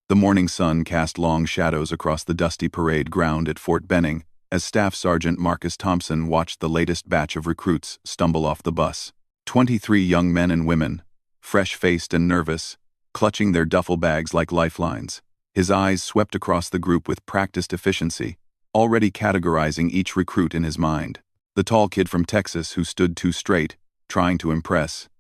The morning sun cast long shadows across the dusty parade ground at Fort Benning as Staff Sergeant Marcus Thompson watched the latest batch of recruits stumble off the bus. 23 young men and women, fresh-faced and nervous, clutching their duffel bags like lifelines. His eyes swept across the group with practiced efficiency, already categorizing each recruit in his mind. The tall kid from Texas who stood too straight, trying to impress.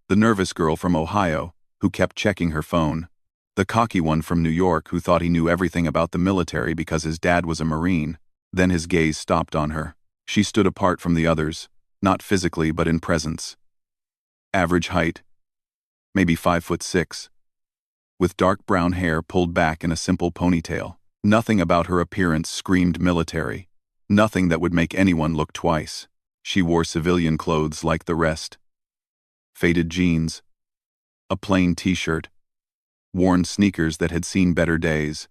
The nervous girl from Ohio, who kept checking her phone. The cocky one from New York who thought he knew everything about the military because his dad was a Marine. Then his gaze stopped on her. She stood apart from the others, not physically but in presence. Average height, maybe 5'6", with dark brown hair pulled back in a simple ponytail. Nothing about her appearance screamed military. Nothing that would make anyone look twice. She wore civilian clothes like the rest. Faded jeans, a plain t-shirt, worn sneakers that had seen better days.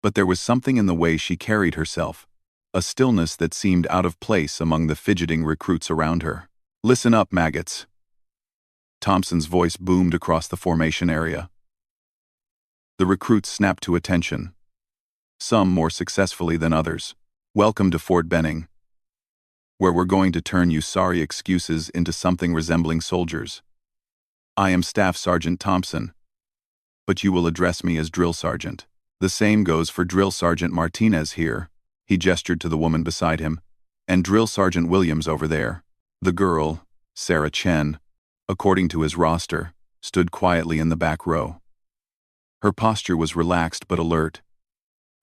But there was something in the way she carried herself, a stillness that seemed out of place among the fidgeting recruits around her. "Listen up, maggots." Thompson's voice boomed across the formation area. The recruits snapped to attention, some more successfully than others. "Welcome to Fort Benning, where we're going to turn you sorry excuses into something resembling soldiers. I am Staff Sergeant Thompson, but you will address me as Drill Sergeant. The same goes for Drill Sergeant Martinez here," he gestured to the woman beside him, "and Drill Sergeant Williams over there." The girl, Sarah Chen, according to his roster, stood quietly in the back row. Her posture was relaxed but alert,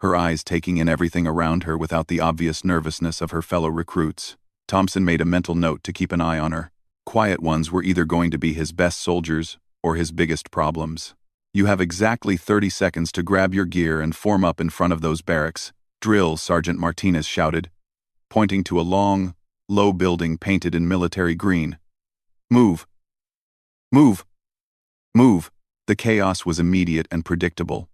her eyes taking in everything around her without the obvious nervousness of her fellow recruits. Thompson made a mental note to keep an eye on her. Quiet ones were either going to be his best soldiers or his biggest problems. "You have exactly 30 seconds to grab your gear and form up in front of those barracks," Drill Sergeant Martinez shouted, pointing to a long, low building painted in military green. "Move! Move! Move!" The chaos was immediate and predictable.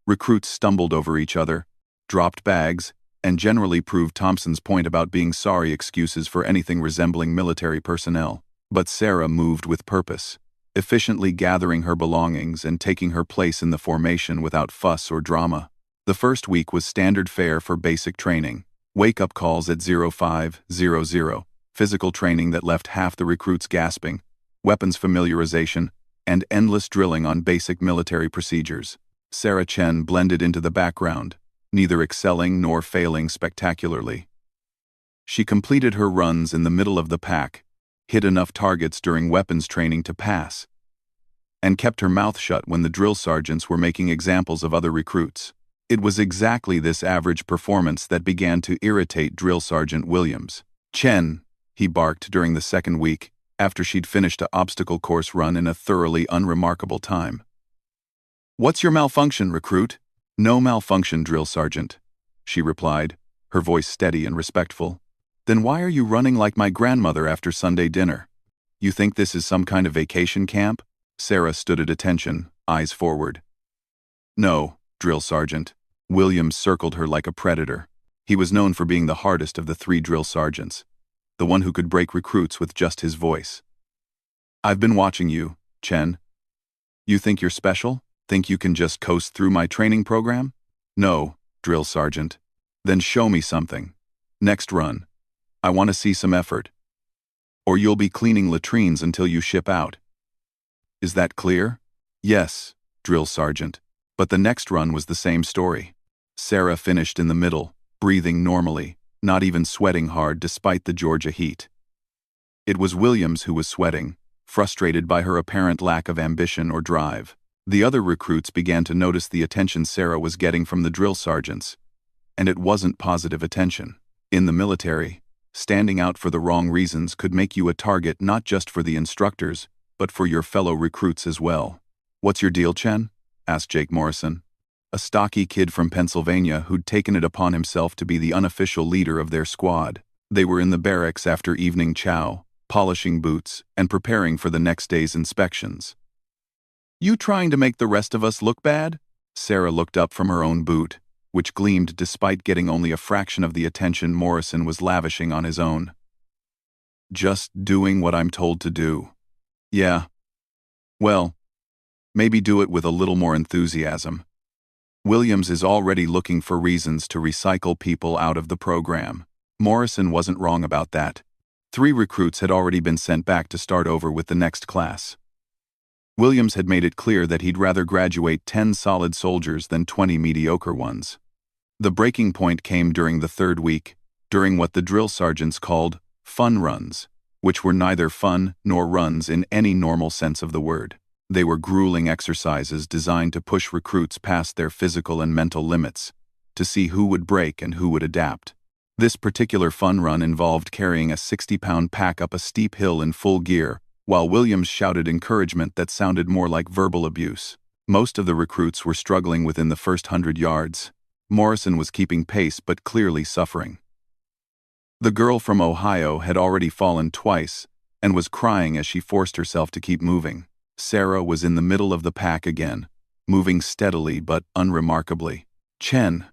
Recruits stumbled over each other, dropped bags, and generally proved Thompson's point about being sorry excuses for anything resembling military personnel. But Sarah moved with purpose, efficiently gathering her belongings and taking her place in the formation without fuss or drama. The first week was standard fare for basic training, wake-up calls at 0500, physical training that left half the recruits gasping, weapons familiarization, and endless drilling on basic military procedures. Sarah Chen blended into the background, neither excelling nor failing spectacularly. She completed her runs in the middle of the pack, hit enough targets during weapons training to pass, and kept her mouth shut when the drill sergeants were making examples of other recruits. It was exactly this average performance that began to irritate Drill Sergeant Williams. "Chen," he barked during the second week, after she'd finished an obstacle course run in a thoroughly unremarkable time. "What's your malfunction, recruit?" "No malfunction, Drill Sergeant," she replied, her voice steady and respectful. "Then why are you running like my grandmother after Sunday dinner? You think this is some kind of vacation camp?" Sarah stood at attention, eyes forward. "No, Drill Sergeant." Williams circled her like a predator. He was known for being the hardest of the three drill sergeants, the one who could break recruits with just his voice. "I've been watching you, Chen. You think you're special? Think you can just coast through my training program?" "No, Drill Sergeant." "Then show me something. Next run. I want to see some effort. Or you'll be cleaning latrines until you ship out. Is that clear?" "Yes, Drill Sergeant." But the next run was the same story. Sarah finished in the middle, breathing normally, not even sweating hard despite the Georgia heat. It was Williams who was sweating, frustrated by her apparent lack of ambition or drive. The other recruits began to notice the attention Sarah was getting from the drill sergeants, and it wasn't positive attention. In the military, standing out for the wrong reasons could make you a target not just for the instructors, but for your fellow recruits as well. "What's your deal, Chen?" asked Jake Morrison, a stocky kid from Pennsylvania who'd taken it upon himself to be the unofficial leader of their squad. They were in the barracks after evening chow, polishing boots, and preparing for the next day's inspections. "You trying to make the rest of us look bad?" Sarah looked up from her own boot, which gleamed despite getting only a fraction of the attention Morrison was lavishing on his own. "Just doing what I'm told to do." "Yeah. Well, maybe do it with a little more enthusiasm." Williams is already looking for reasons to recycle people out of the program. Morrison wasn't wrong about that. 3 recruits had already been sent back to start over with the next class. Williams had made it clear that he'd rather graduate 10 solid soldiers than 20 mediocre ones. The breaking point came during the 3rd week, during what the drill sergeants called fun runs, which were neither fun nor runs in any normal sense of the word. They were grueling exercises designed to push recruits past their physical and mental limits, to see who would break and who would adapt. This particular fun run involved carrying a 60-pound pack up a steep hill in full gear, while Williams shouted encouragement that sounded more like verbal abuse. Most of the recruits were struggling within the first 100 yards. Morrison was keeping pace but clearly suffering. The girl from Ohio had already fallen twice and was crying as she forced herself to keep moving. Sarah was in the middle of the pack again, moving steadily but unremarkably. "Chen."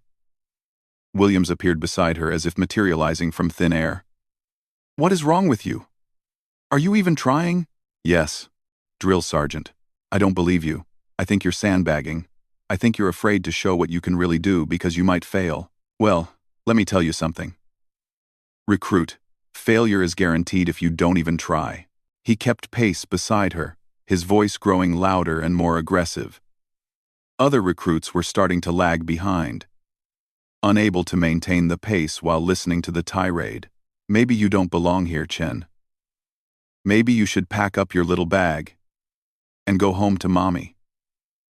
Williams appeared beside her as if materializing from thin air. "What is wrong with you? Are you even trying?" "Yes, drill sergeant. I don't believe you. I think you're sandbagging. I think you're afraid to show what you can really do because you might fail. Well, let me tell you something. Recruit, failure is guaranteed if you don't even try." He kept pace beside her, his voice growing louder and more aggressive. Other recruits were starting to lag behind, unable to maintain the pace while listening to the tirade. "Maybe you don't belong here, Chen. Maybe you should pack up your little bag and go home to mommy.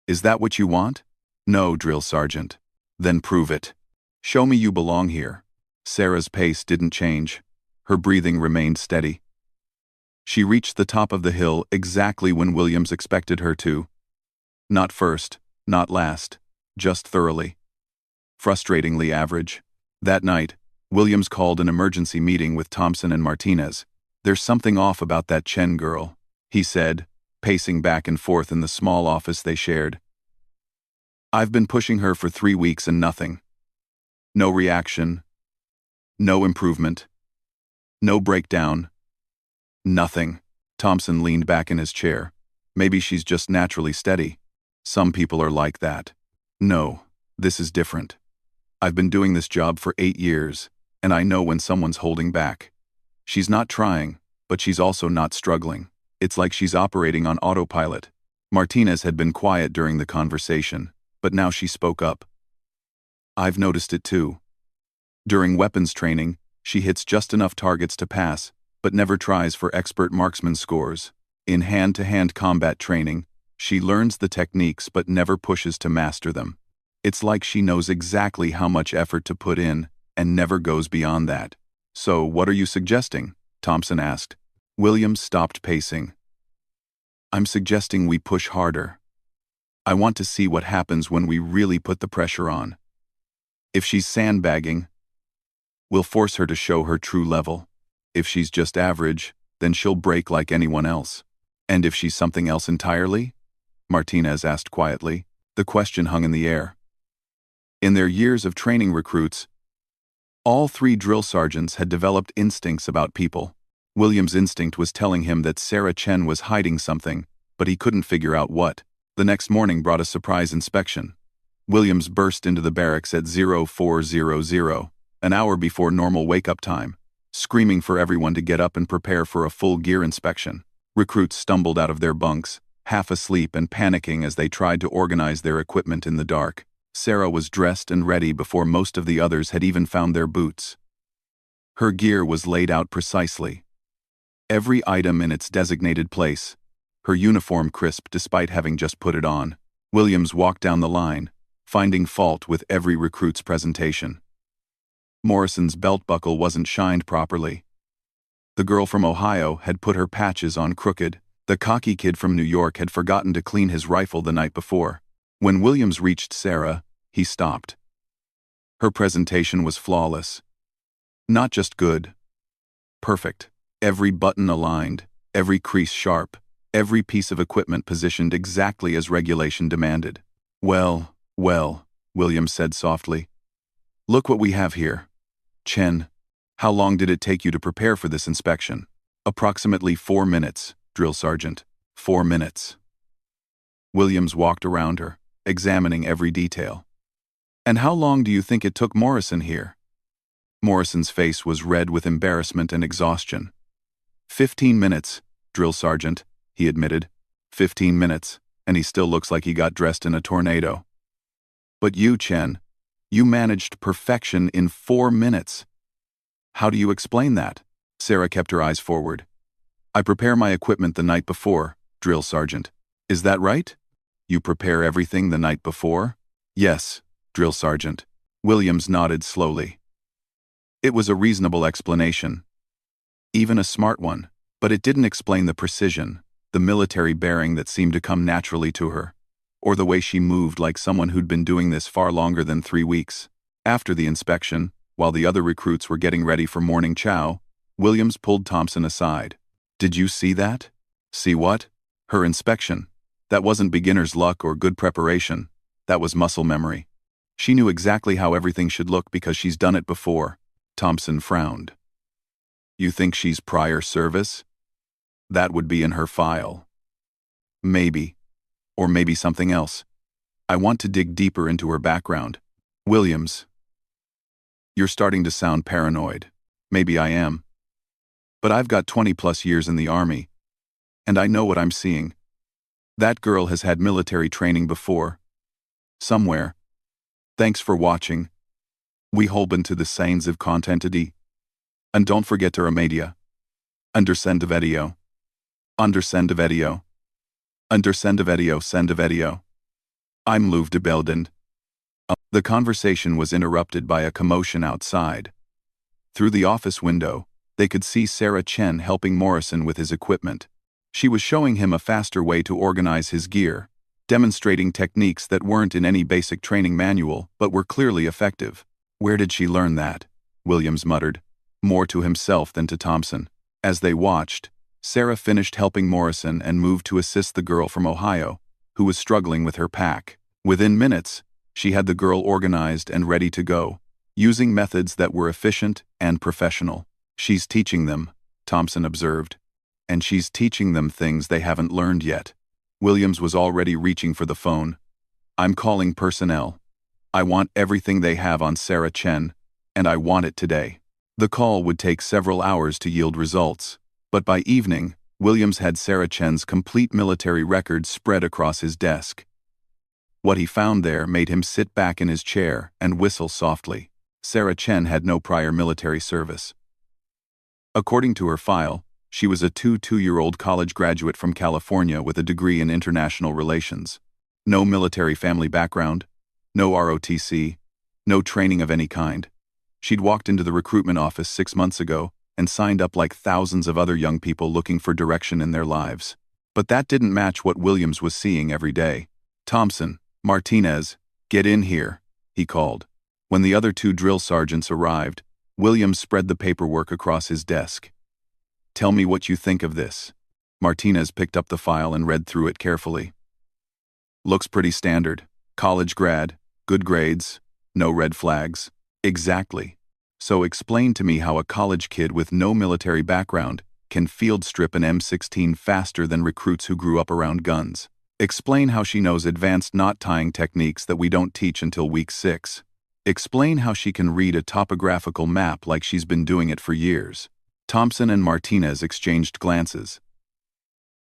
Is that what you want?" "No, drill sergeant." "Then prove it. Show me you belong here." Sarah's pace didn't change. Her breathing remained steady. She reached the top of the hill exactly when Williams expected her to. Not first, not last, just thoroughly. Frustratingly average. That night, Williams called an emergency meeting with Thompson and Martinez. "There's something off about that Chen girl," he said, pacing back and forth in the small office they shared. "I've been pushing her for 3 weeks and nothing. No reaction. No improvement. No breakdown. Nothing." Thompson leaned back in his chair. "Maybe she's just naturally steady. Some people are like that." "No, this is different. I've been doing this job for 8 years, and I know when someone's holding back. She's not trying, but she's also not struggling. It's like she's operating on autopilot." Martinez had been quiet during the conversation, but now she spoke up. "I've noticed it too. During weapons training, she hits just enough targets to pass, but never tries for expert marksman scores. In hand-to-hand combat training, she learns the techniques but never pushes to master them. It's like she knows exactly how much effort to put in and never goes beyond that." "So what are you suggesting?" Thompson asked. Williams stopped pacing. "I'm suggesting we push harder. I want to see what happens when we really put the pressure on. If she's sandbagging, we'll force her to show her true level. If she's just average, then she'll break like anyone else." "And if she's something else entirely?" Martinez asked quietly. The question hung in the air. In their years of training recruits, all 3 drill sergeants had developed instincts about people. Williams' instinct was telling him that Sarah Chen was hiding something, but he couldn't figure out what. The next morning brought a surprise inspection. Williams burst into the barracks at 0400, an hour before normal wake-up time, screaming for everyone to get up and prepare for a full gear inspection. Recruits stumbled out of their bunks, half asleep and panicking as they tried to organize their equipment in the dark. Sarah was dressed and ready before most of the others had even found their boots. Her gear was laid out precisely. Every item in its designated place, her uniform crisp despite having just put it on. Williams walked down the line, finding fault with every recruit's presentation. Morrison's belt buckle wasn't shined properly. The girl from Ohio had put her patches on crooked. The cocky kid from New York had forgotten to clean his rifle the night before. When Williams reached Sarah, he stopped. Her presentation was flawless. Not just good. Perfect. Every button aligned, every crease sharp, every piece of equipment positioned exactly as regulation demanded. Well, Williams said softly. "Look what we have here. Chen, how long did it take you to prepare for this inspection?" "Approximately 4 minutes, drill sergeant. 4 minutes. Williams walked around her, examining every detail. And how long do you think it took Morrison here? Morrison's face was red with embarrassment and exhaustion. 15 minutes, drill sergeant, he admitted. 15 minutes, and he still looks like he got dressed in a tornado. But you, Chen, you managed perfection in 4 minutes. How do you explain that? Sarah kept her eyes forward. I prepare my equipment the night before, drill sergeant. Is that right? You prepare everything the night before? Yes, drill sergeant. Williams nodded slowly. It was a reasonable explanation. Even a smart one, but it didn't explain the precision, the military bearing that seemed to come naturally to her, or the way she moved like someone who'd been doing this far longer than 3 weeks. After the inspection, while the other recruits were getting ready for morning chow, Williams pulled Thompson aside. Did you see that? See what? Her inspection. That wasn't beginner's luck or good preparation. That was muscle memory. She knew exactly how everything should look because she's done it before. Thompson frowned. You think she's prior service? That would be in her file. Maybe. Or maybe something else. I want to dig deeper into her background. Williams. You're starting to sound paranoid. Maybe I am. But I've got 20+ years in the Army. And I know what I'm seeing. That girl has had military training before. Somewhere. Thanks for watching. We hopen to the signs of content today. And don't forget to media. Undersend the video. Undersend the video. Undersend the video, send the video. I'm Luv de Belden. The conversation was interrupted by a commotion outside. Through the office window, they could see Sarah Chen helping Morrison with his equipment. She was showing him a faster way to organize his gear, demonstrating techniques that weren't in any basic training manual but were clearly effective. Where did she learn that? Williams muttered, more to himself than to Thompson. As they watched, Sarah finished helping Morrison and moved to assist the girl from Ohio, who was struggling with her pack. Within minutes, she had the girl organized and ready to go, using methods that were efficient and professional. She's teaching them, Thompson observed. And she's teaching them things they haven't learned yet. Williams was already reaching for the phone. I'm calling personnel. I want everything they have on Sarah Chen, and I want it today. The call would take several hours to yield results, but by evening, Williams had Sarah Chen's complete military record spread across his desk. What he found there made him sit back in his chair and whistle softly. Sarah Chen had no prior military service. According to her file, she was a 22-year-old college graduate from California with a degree in international relations. No military family background, no ROTC, no training of any kind. She'd walked into the recruitment office 6 months ago and signed up like thousands of other young people looking for direction in their lives. But that didn't match what Williams was seeing every day. Thompson, Martinez, get in here, he called. When the other 2 drill sergeants arrived, Williams spread the paperwork across his desk. Tell me what you think of this. Martinez picked up the file and read through it carefully. Looks pretty standard. College grad, good grades, no red flags. Exactly. So explain to me how a college kid with no military background can field strip an M16 faster than recruits who grew up around guns. Explain how she knows advanced knot tying techniques that we don't teach until week 6. Explain how she can read a topographical map like she's been doing it for years. Thompson and Martinez exchanged glances.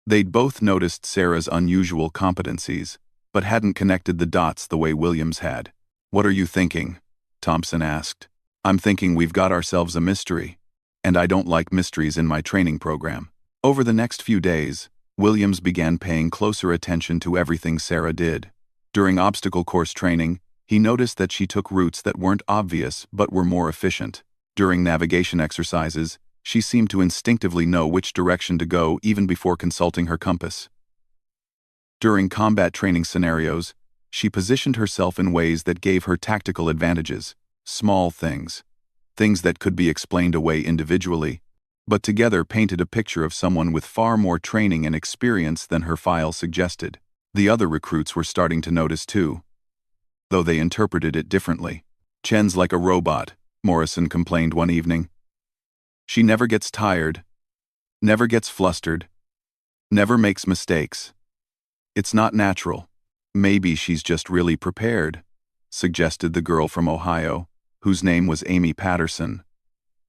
They'd both noticed Sarah's unusual competencies, but hadn't connected the dots the way Williams had. What are you thinking? Thompson asked. I'm thinking we've got ourselves a mystery, and I don't like mysteries in my training program. Over the next few days, Williams began paying closer attention to everything Sarah did. During obstacle course training, he noticed that she took routes that weren't obvious but were more efficient. During navigation exercises, she seemed to instinctively know which direction to go even before consulting her compass. During combat training scenarios, she positioned herself in ways that gave her tactical advantages, small things that could be explained away individually, but together painted a picture of someone with far more training and experience than her file suggested. The other recruits were starting to notice too, though they interpreted it differently. Chen's like a robot, Morrison complained one evening. She never gets tired, never gets flustered, never makes mistakes. It's not natural. Maybe she's just really prepared. suggested the girl from Ohio, whose name was Amy Patterson.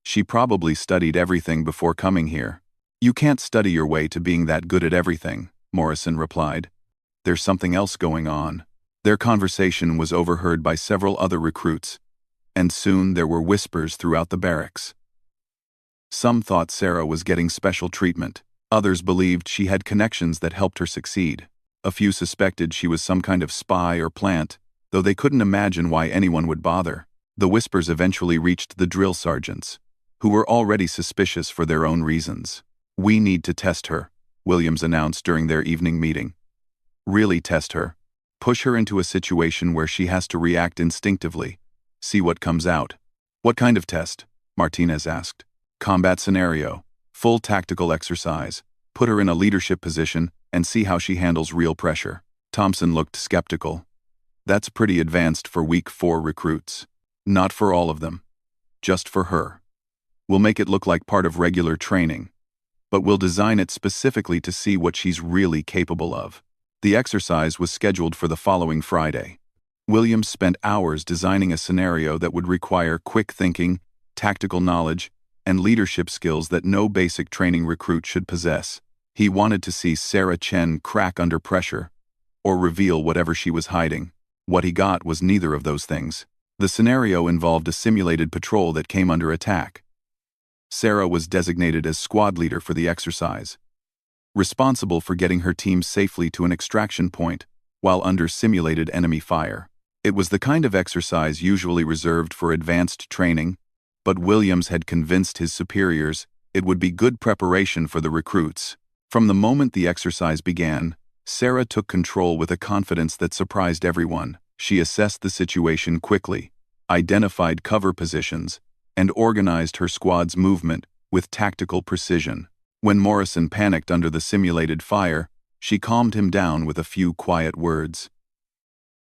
She probably studied everything before coming here. You can't study your way to being that good at everything, Morrison replied. There's something else going on. Their conversation was overheard by several other recruits, and soon there were whispers throughout the barracks. Some thought Sarah was getting special treatment. Others believed she had connections that helped her succeed. A few suspected she was some kind of spy or plant, though they couldn't imagine why anyone would bother. The whispers eventually reached the drill sergeants, who were already suspicious for their own reasons. We need to test her, Williams announced during their evening meeting. Really test her. Push her into a situation where she has to react instinctively. See what comes out. What kind of test? Martinez asked. Combat scenario. Full tactical exercise. Put her in a leadership position and see how she handles real pressure. Thompson looked skeptical. That's pretty advanced for week 4 recruits. Not for all of them. Just for her. We'll make it look like part of regular training, but we'll design it specifically to see what she's really capable of. The exercise was scheduled for the following Friday. Williams spent hours designing a scenario that would require quick thinking, tactical knowledge, and leadership skills that no basic training recruit should possess. He wanted to see Sarah Chen crack under pressure, or reveal whatever she was hiding. What he got was neither of those things. The scenario involved a simulated patrol that came under attack. Sarah was designated as squad leader for the exercise, responsible for getting her team safely to an extraction point while under simulated enemy fire. It was the kind of exercise usually reserved for advanced training, but Williams had convinced his superiors it would be good preparation for the recruits. From the moment the exercise began, Sarah took control with a confidence that surprised everyone. She assessed the situation quickly, identified cover positions, and organized her squad's movement with tactical precision. When Morrison panicked under the simulated fire, she calmed him down with a few quiet words.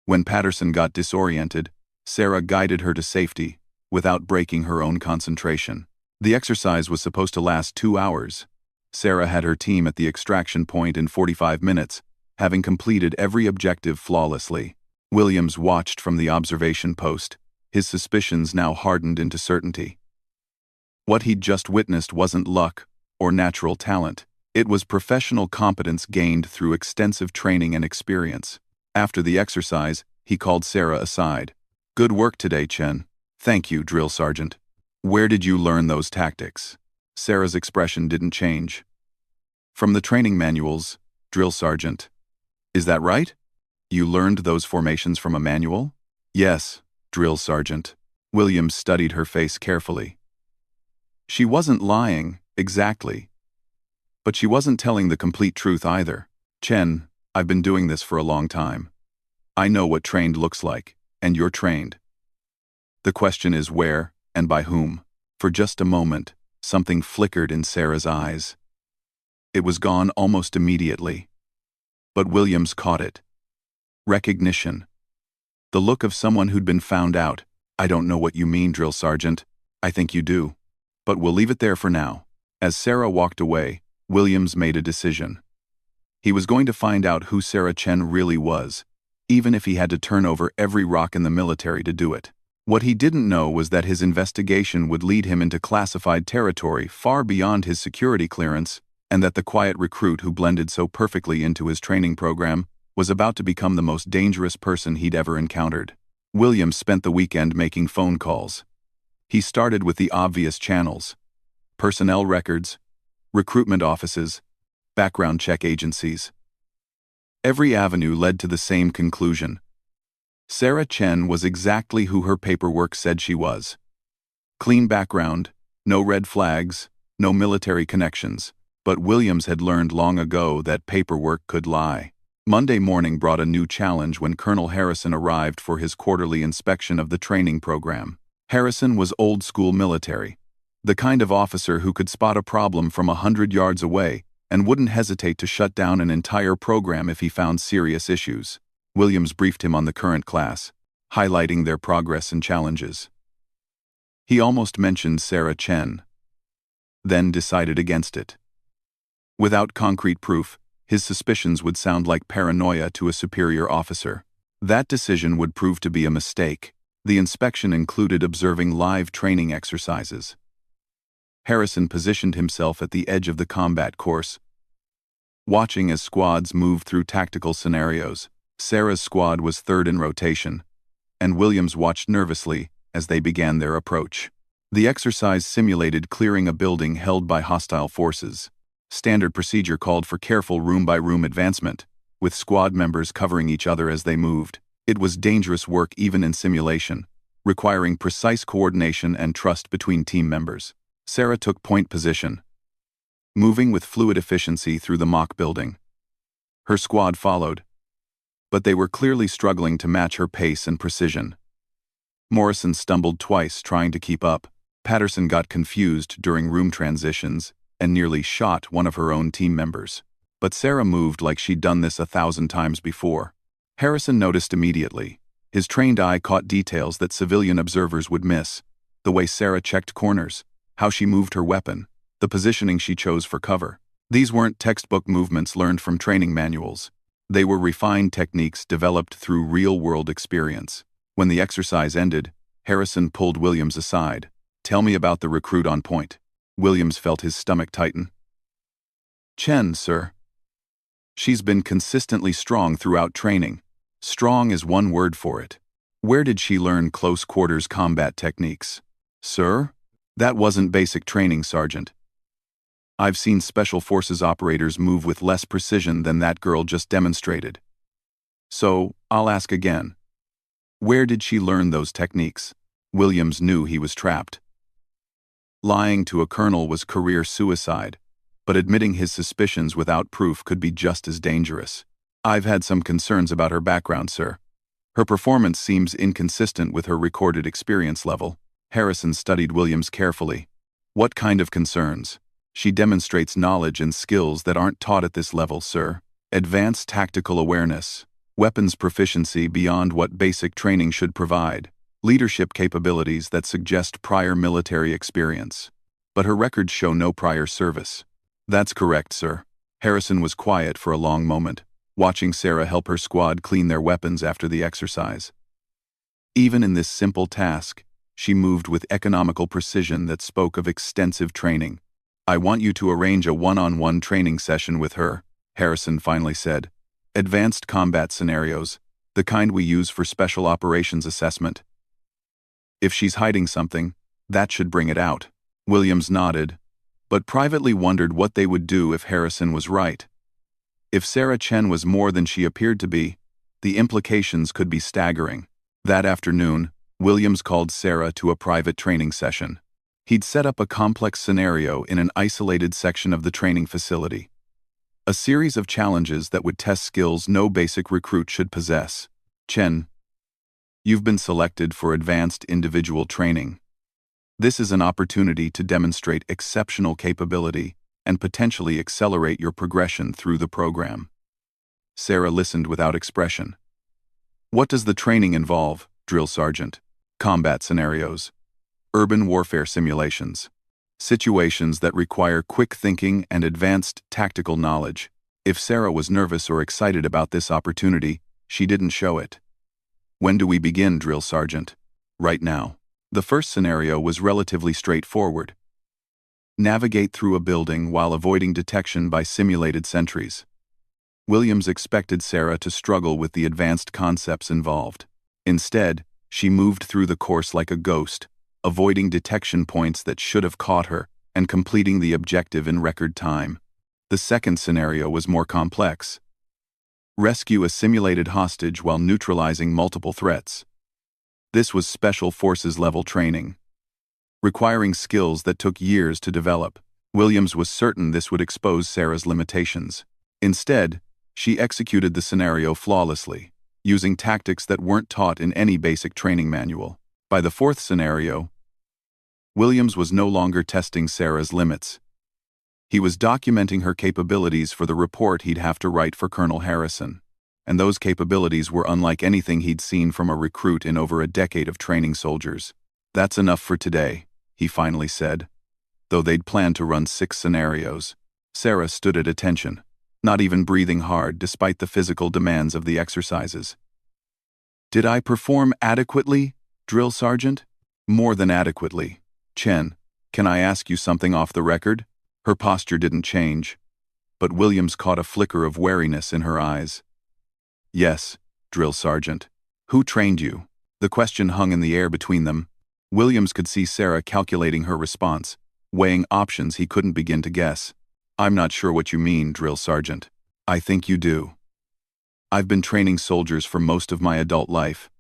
When Patterson got disoriented, Sarah guided her to safety, without breaking her own concentration. The exercise was supposed to last 2 hours. Sarah had her team at the extraction point in 45 minutes, having completed every objective flawlessly. Williams watched from the observation post, his suspicions now hardened into certainty. What he'd just witnessed wasn't luck or natural talent. It was professional competence gained through extensive training and experience. After the exercise, he called Sarah aside. Good work today, Chen. Thank you, drill sergeant. Where did you learn those tactics? Sarah's expression didn't change. From the training manuals, drill sergeant. Is that right? You learned those formations from a manual? Yes, drill sergeant. Williams studied her face carefully. She wasn't lying, exactly. But she wasn't telling the complete truth either. Chen, I've been doing this for a long time. I know what trained looks like, and you're trained. The question is where, and by whom. For just a moment, something flickered in Sarah's eyes. It was gone almost immediately. But Williams caught it. Recognition. The look of someone who'd been found out. I don't know what you mean, drill sergeant. I think you do. But we'll leave it there for now. As Sarah walked away, Williams made a decision. He was going to find out who Sarah Chen really was, even if he had to turn over every rock in the military to do it. What he didn't know was that his investigation would lead him into classified territory far beyond his security clearance, and that the quiet recruit who blended so perfectly into his training program was about to become the most dangerous person he'd ever encountered. Williams spent the weekend making phone calls. He started with the obvious channels: personnel records, recruitment offices, background check agencies. Every avenue led to the same conclusion. Sarah Chen was exactly who her paperwork said she was. Clean background, no red flags, no military connections. But Williams had learned long ago that paperwork could lie. Monday morning brought a new challenge when Colonel Harrison arrived for his quarterly inspection of the training program. Harrison was old-school military, the kind of officer who could spot a problem from 100 yards away and wouldn't hesitate to shut down an entire program if he found serious issues. Williams briefed him on the current class, highlighting their progress and challenges. He almost mentioned Sarah Chen, then decided against it. Without concrete proof, his suspicions would sound like paranoia to a superior officer. That decision would prove to be a mistake. The inspection included observing live training exercises. Harrison positioned himself at the edge of the combat course, watching as squads moved through tactical scenarios. Sarah's squad was third in rotation, and Williams watched nervously as they began their approach. The exercise simulated clearing a building held by hostile forces. Standard procedure called for careful room-by-room advancement, with squad members covering each other as they moved. It was dangerous work even in simulation, requiring precise coordination and trust between team members. Sarah took point position, moving with fluid efficiency through the mock building. Her squad followed, but they were clearly struggling to match her pace and precision. Morrison stumbled twice trying to keep up. Patterson got confused during room transitions and nearly shot one of her own team members. But Sarah moved like she'd done this 1,000 times before. Harrison noticed immediately. His trained eye caught details that civilian observers would miss: the way Sarah checked corners, how she moved her weapon, the positioning she chose for cover. These weren't textbook movements learned from training manuals. They were refined techniques developed through real-world experience. When the exercise ended, Harrison pulled Williams aside. "Tell me about the recruit on point." Williams felt his stomach tighten. "Chen, sir. She's been consistently strong throughout training. Strong is one word for it. Where did she learn close-quarters combat techniques?" "Sir? That wasn't basic training, Sergeant. I've seen Special Forces operators move with less precision than that girl just demonstrated. So, I'll ask again. Where did she learn those techniques?" Williams knew he was trapped. Lying to a colonel was career suicide, but admitting his suspicions without proof could be just as dangerous. "I've had some concerns about her background, sir. Her performance seems inconsistent with her recorded experience level." Harrison studied Williams carefully. "What kind of concerns?" "She demonstrates knowledge and skills that aren't taught at this level, sir. Advanced tactical awareness, weapons proficiency beyond what basic training should provide, leadership capabilities that suggest prior military experience. But her records show no prior service." "That's correct, sir." Harrison was quiet for a long moment, watching Sarah help her squad clean their weapons after the exercise. Even in this simple task, she moved with economical precision that spoke of extensive training. "I want you to arrange a one-on-one training session with her," Harrison finally said. "Advanced combat scenarios, the kind we use for special operations assessment. If she's hiding something, that should bring it out." Williams nodded, but privately wondered what they would do if Harrison was right. If Sarah Chen was more than she appeared to be, the implications could be staggering. That afternoon, Williams called Sarah to a private training session. He'd set up a complex scenario in an isolated section of the training facility. A series of challenges that would test skills no basic recruit should possess. "Chen, you've been selected for advanced individual training. This is an opportunity to demonstrate exceptional capability and potentially accelerate your progression through the program." Sarah listened without expression. "What does the training involve, Drill Sergeant?" "Combat scenarios, urban warfare simulations, situations that require quick thinking and advanced tactical knowledge." If Sarah was nervous or excited about this opportunity, she didn't show it. "When do we begin, Drill Sergeant?" "Right now." The first scenario was relatively straightforward. Navigate through a building while avoiding detection by simulated sentries. Williams expected Sarah to struggle with the advanced concepts involved. Instead, she moved through the course like a ghost, avoiding detection points that should have caught her and completing the objective in record time. The second scenario was more complex. Rescue a simulated hostage while neutralizing multiple threats. This was Special Forces level training, requiring skills that took years to develop. Williams was certain this would expose Sarah's limitations. Instead, she executed the scenario flawlessly, using tactics that weren't taught in any basic training manual. By the fourth scenario, Williams was no longer testing Sarah's limits. He was documenting her capabilities for the report he'd have to write for Colonel Harrison. And those capabilities were unlike anything he'd seen from a recruit in over a decade of training soldiers. "That's enough for today," he finally said, though they'd planned to run 6 scenarios. Sarah stood at attention, not even breathing hard despite the physical demands of the exercises. Did I perform adequately, Drill Sergeant? More than adequately. Chen, can I ask you something off the record? Her posture didn't change, but Williams caught a flicker of wariness in her eyes. Yes, Drill Sergeant. Who trained you? The question hung in the air between them. Williams could see Sarah calculating her response, weighing options he couldn't begin to guess. I'm not sure what you mean, Drill Sergeant. I think you do. I've been training soldiers for most of my adult life,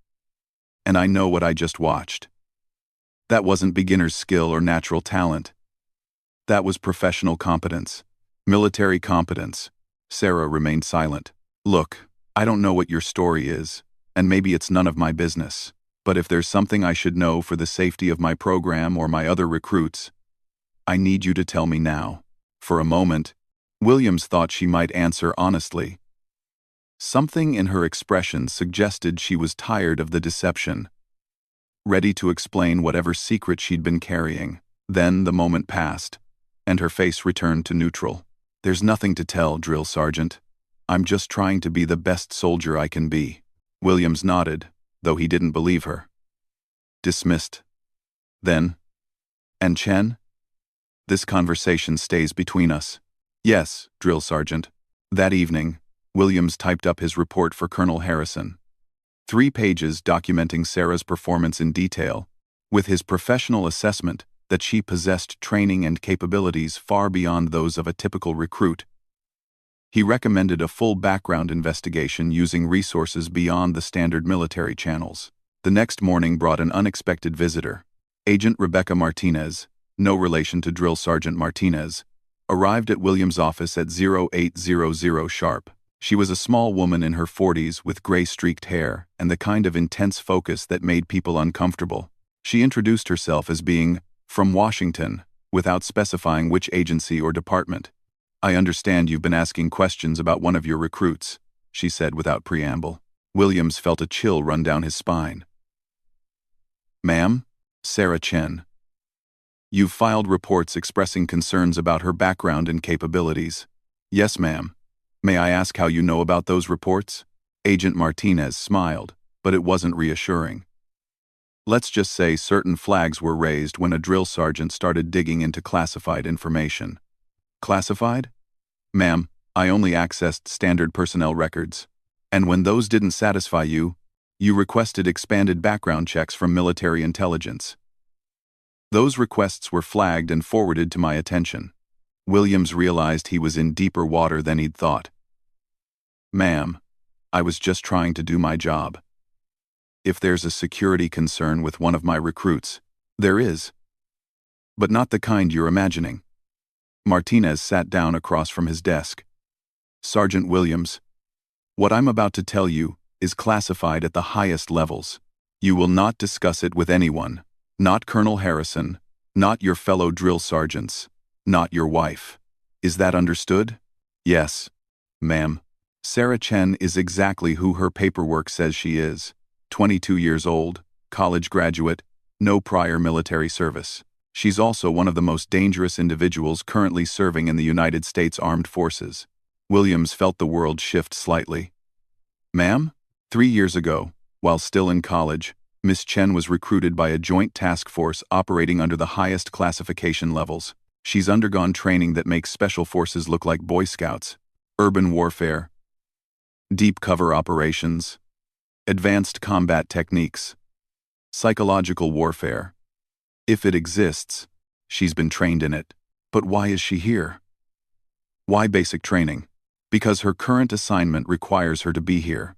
and I know what I just watched. That wasn't beginner's skill or natural talent. That was professional competence. Military competence. Sarah remained silent. Look, I don't know what your story is, and maybe it's none of my business, but if there's something I should know for the safety of my program or my other recruits, I need you to tell me now. For a moment, Williams thought she might answer honestly. Something in her expression suggested she was tired of the deception, ready to explain whatever secret she'd been carrying. Then the moment passed, and her face returned to neutral. There's nothing to tell, Drill Sergeant. I'm just trying to be the best soldier I can be. Williams nodded, though he didn't believe her. Dismissed. Then, and Chen? This conversation stays between us. Yes, Drill Sergeant. That evening, Williams typed up his report for Colonel Harrison. 3 pages documenting Sarah's performance in detail, with his professional assessment that she possessed training and capabilities far beyond those of a typical recruit. He recommended a full background investigation using resources beyond the standard military channels. The next morning brought an unexpected visitor. Agent Rebecca Martinez, no relation to Drill Sergeant Martinez, arrived at Williams' office at 0800 sharp. She was a small woman in her 40s with gray-streaked hair and the kind of intense focus that made people uncomfortable. She introduced herself as being from Washington, without specifying which agency or department. I understand you've been asking questions about one of your recruits, she said without preamble. Williams felt a chill run down his spine. Ma'am? Sarah Chen. You've filed reports expressing concerns about her background and capabilities. Yes, ma'am. May I ask how you know about those reports? Agent Martinez smiled, but it wasn't reassuring. Let's just say certain flags were raised when a drill sergeant started digging into classified information. Classified? Ma'am, I only accessed standard personnel records. And when those didn't satisfy you, you requested expanded background checks from military intelligence. Those requests were flagged and forwarded to my attention. Williams realized he was in deeper water than he'd thought. Ma'am, I was just trying to do my job. If there's a security concern with one of my recruits, there is. But not the kind you're imagining. Martinez sat down across from his desk. Sergeant Williams, what I'm about to tell you is classified at the highest levels. You will not discuss it with anyone, not Colonel Harrison, not your fellow drill sergeants, not your wife. Is that understood? Yes, ma'am. Sarah Chen is exactly who her paperwork says she is. 22 years old, college graduate, no prior military service. She's also one of the most dangerous individuals currently serving in the United States Armed Forces. Williams felt the world shift slightly. Ma'am? 3 years ago, while still in college, Miss Chen was recruited by a joint task force operating under the highest classification levels. She's undergone training that makes special forces look like Boy Scouts, urban warfare, deep cover operations, advanced combat techniques, psychological warfare. If it exists, she's been trained in it. But why is she here? Why basic training? Because her current assignment requires her to be here.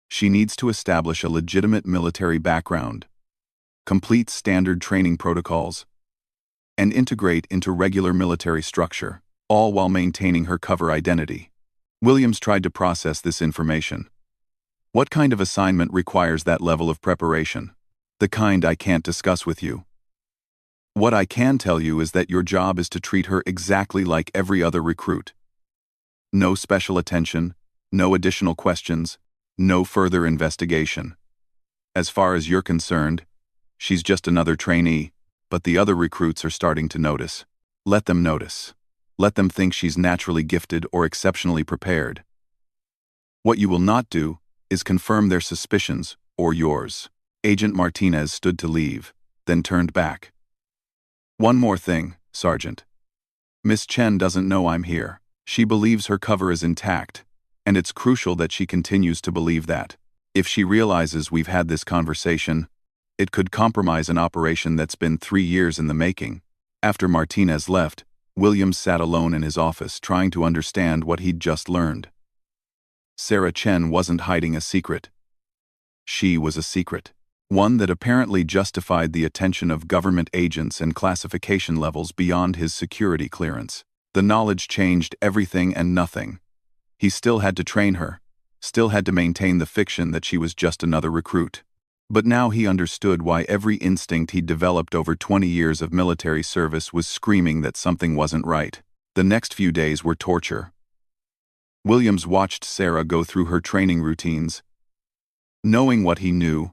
She needs to establish a legitimate military background, complete standard training protocols, and integrate into regular military structure, all while maintaining her cover identity. Williams tried to process this information. What kind of assignment requires that level of preparation? The kind I can't discuss with you. What I can tell you is that your job is to treat her exactly like every other recruit. No special attention, no additional questions, no further investigation. As far as you're concerned, she's just another trainee, but the other recruits are starting to notice. Let them notice. Let them think she's naturally gifted or exceptionally prepared. What you will not do is confirm their suspicions, or yours. Agent Martinez stood to leave, then turned back. One more thing, Sergeant. Miss Chen doesn't know I'm here. She believes her cover is intact, and it's crucial that she continues to believe that. If she realizes we've had this conversation, it could compromise an operation that's been 3 years in the making. After Martinez left, Williams sat alone in his office trying to understand what he'd just learned. Sarah Chen wasn't hiding a secret. She was a secret. One that apparently justified the attention of government agents and classification levels beyond his security clearance. The knowledge changed everything and nothing. He still had to train her, still had to maintain the fiction that she was just another recruit. But now he understood why every instinct he'd developed over 20 years of military service was screaming that something wasn't right. The next few days were torture. Williams watched Sarah go through her training routines, knowing what he knew,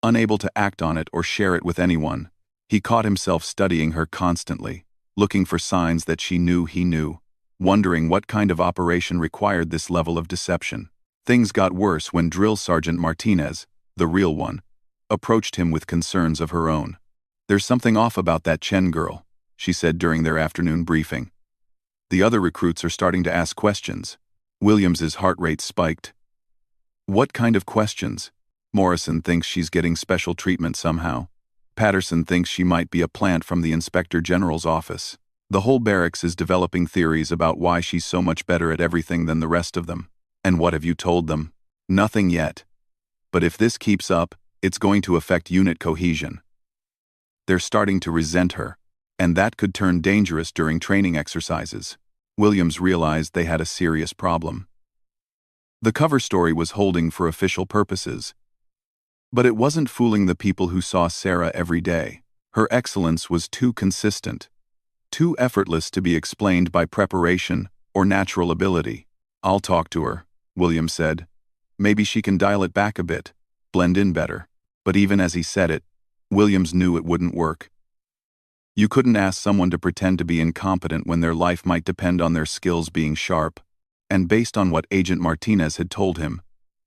unable to act on it or share it with anyone. He caught himself studying her constantly, looking for signs that she knew he knew, wondering what kind of operation required this level of deception. Things got worse when Drill Sergeant Martinez, the real one, approached him with concerns of her own. "There's something off about that Chen girl," she said during their afternoon briefing. "The other recruits are starting to ask questions." Williams's heart rate spiked. "What kind of questions?" "Morrison thinks she's getting special treatment somehow. Patterson thinks she might be a plant from the Inspector General's office. The whole barracks is developing theories about why she's so much better at everything than the rest of them." "And what have you told them?" "Nothing yet. But if this keeps up, it's going to affect unit cohesion. They're starting to resent her, and that could turn dangerous during training exercises." Williams realized they had a serious problem. The cover story was holding for official purposes, but it wasn't fooling the people who saw Sarah every day. Her excellence was too consistent, too effortless to be explained by preparation or natural ability. "I'll talk to her," Williams said. "Maybe she can dial it back a bit, blend in better." But even as he said it, Williams knew it wouldn't work. You couldn't ask someone to pretend to be incompetent when their life might depend on their skills being sharp. And based on what Agent Martinez had told him,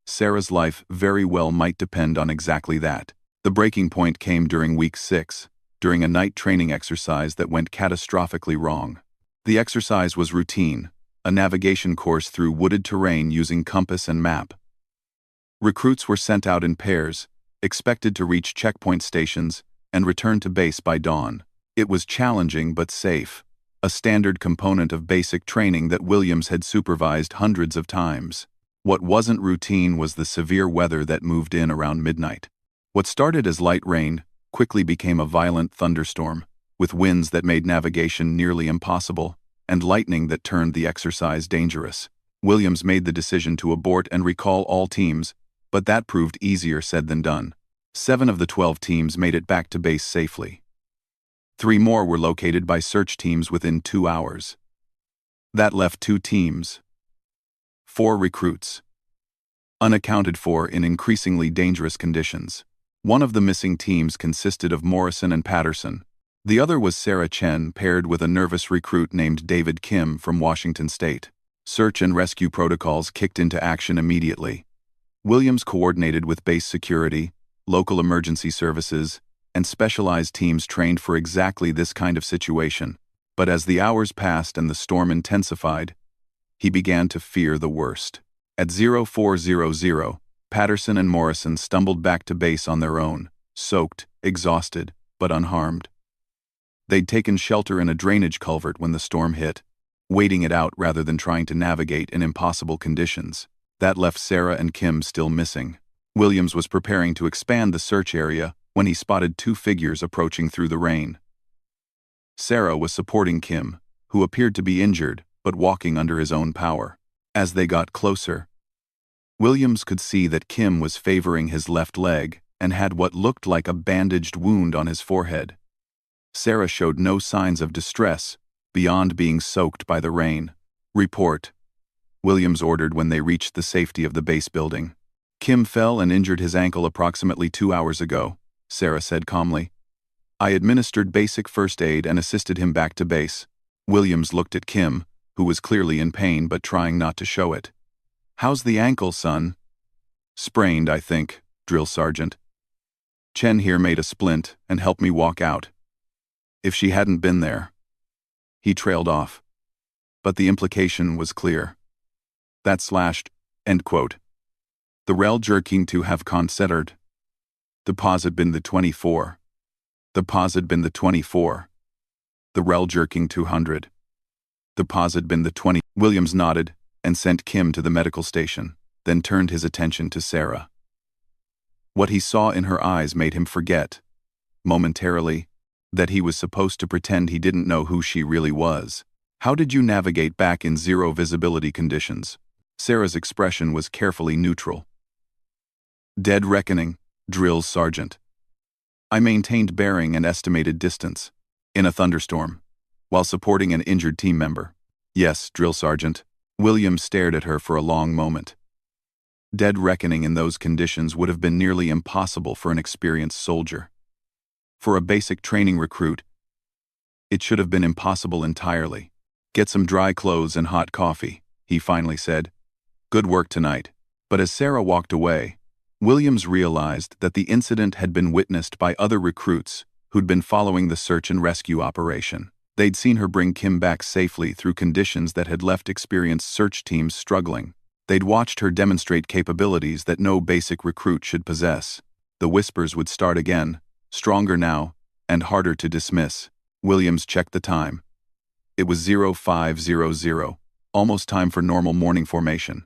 Sarah's life very well might depend on exactly that. The breaking point came during week 6, during a night training exercise that went catastrophically wrong. The exercise was routine, a navigation course through wooded terrain using compass and map. Recruits were sent out in pairs, expected to reach checkpoint stations and return to base by dawn. It was challenging but safe, a standard component of basic training that Williams had supervised hundreds of times. What wasn't routine was the severe weather that moved in around midnight. What started as light rain quickly became a violent thunderstorm, with winds that made navigation nearly impossible, and lightning that turned the exercise dangerous. Williams made the decision to abort and recall all teams, but that proved easier said than done. 7 of the 12 teams made it back to base safely. 3 more were located by search teams within 2 hours. That left 2 teams. 4 recruits, unaccounted for in increasingly dangerous conditions. One of the missing teams consisted of Morrison and Patterson. The other was Sarah Chen paired with a nervous recruit named David Kim from Washington State. Search and rescue protocols kicked into action immediately. Williams coordinated with base security, local emergency services, and specialized teams trained for exactly this kind of situation. But as the hours passed and the storm intensified, he began to fear the worst. At 0400, Patterson and Morrison stumbled back to base on their own, soaked, exhausted, but unharmed. They'd taken shelter in a drainage culvert when the storm hit, waiting it out rather than trying to navigate in impossible conditions. That left Sarah and Kim still missing. Williams was preparing to expand the search area when he spotted 2 figures approaching through the rain. Sarah was supporting Kim, who appeared to be injured but walking under his own power. As they got closer, Williams could see that Kim was favoring his left leg and had what looked like a bandaged wound on his forehead. Sarah showed no signs of distress beyond being soaked by the rain. "Report," Williams ordered when they reached the safety of the base building. "Kim fell and injured his ankle approximately 2 hours ago," Sarah said calmly. "I administered basic first aid and assisted him back to base." Williams looked at Kim, who was clearly in pain but trying not to show it. "How's the ankle, son?" Sprained, I think, drill sergeant. Chen here made a splint and helped me walk out. If she hadn't been there. He trailed off. But the implication was clear. That slashed, end quote. The rel jerking to have considered. Deposit bin the 24. Deposit bin the 24. The rel jerking 200. Deposit bin the 20. Williams nodded and sent Kim to the medical station, then turned his attention to Sarah. What he saw in her eyes made him forget, momentarily, that he was supposed to pretend he didn't know who she really was. How did you navigate back in zero visibility conditions? Sarah's expression was carefully neutral. Dead reckoning, drill sergeant. I maintained bearing and estimated distance, in a thunderstorm, while supporting an injured team member. Yes, drill sergeant. Williams stared at her for a long moment. Dead reckoning in those conditions would have been nearly impossible for an experienced soldier. For a basic training recruit, it should have been impossible entirely. Get some dry clothes and hot coffee, he finally said. Good work tonight. But as Sarah walked away, Williams realized that the incident had been witnessed by other recruits who'd been following the search and rescue operation. They'd seen her bring Kim back safely through conditions that had left experienced search teams struggling. They'd watched her demonstrate capabilities that no basic recruit should possess. The whispers would start again, stronger now, and harder to dismiss. Williams checked the time. It was 0500, almost time for normal morning formation.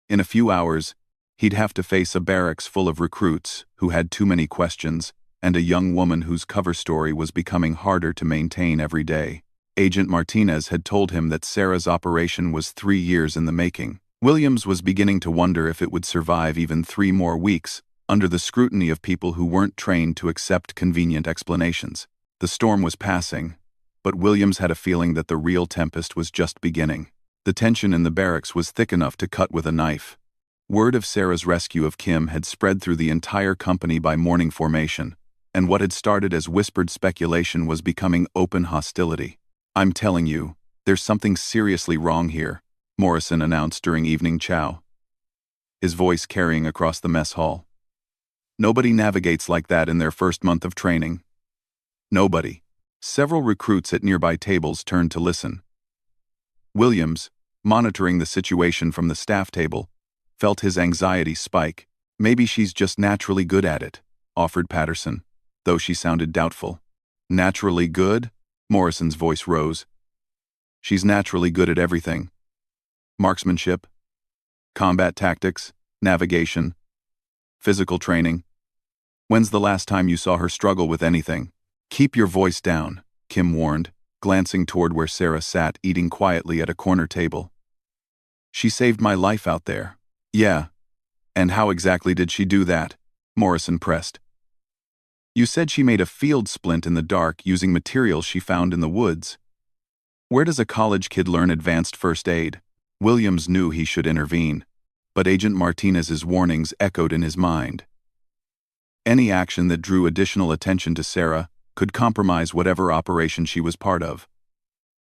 In a few hours, he'd have to face a barracks full of recruits who had too many questions, and a young woman whose cover story was becoming harder to maintain every day. Agent Martinez had told him that Sarah's operation was 3 years in the making. Williams was beginning to wonder if it would survive even 3 more weeks, under the scrutiny of people who weren't trained to accept convenient explanations. The storm was passing, but Williams had a feeling that the real tempest was just beginning. The tension in the barracks was thick enough to cut with a knife. Word of Sarah's rescue of Kim had spread through the entire company by morning formation, and what had started as whispered speculation was becoming open hostility. I'm telling you, there's something seriously wrong here, Morrison announced during evening chow, his voice carrying across the mess hall. Nobody navigates like that in their first month of training. Nobody. Several recruits at nearby tables turned to listen. Williams, monitoring the situation from the staff table, felt his anxiety spike. Maybe she's just naturally good at it, offered Patterson, though she sounded doubtful. Naturally good? Morrison's voice rose. She's naturally good at everything. Marksmanship, combat tactics, navigation, physical training. When's the last time you saw her struggle with anything? Keep your voice down, Kim warned, glancing toward where Sarah sat eating quietly at a corner table. She saved my life out there. Yeah. And how exactly did she do that? Morrison pressed. You said she made a field splint in the dark using materials she found in the woods. Where does a college kid learn advanced first aid? Williams knew he should intervene, but Agent Martinez's warnings echoed in his mind. Any action that drew additional attention to Sarah could compromise whatever operation she was part of.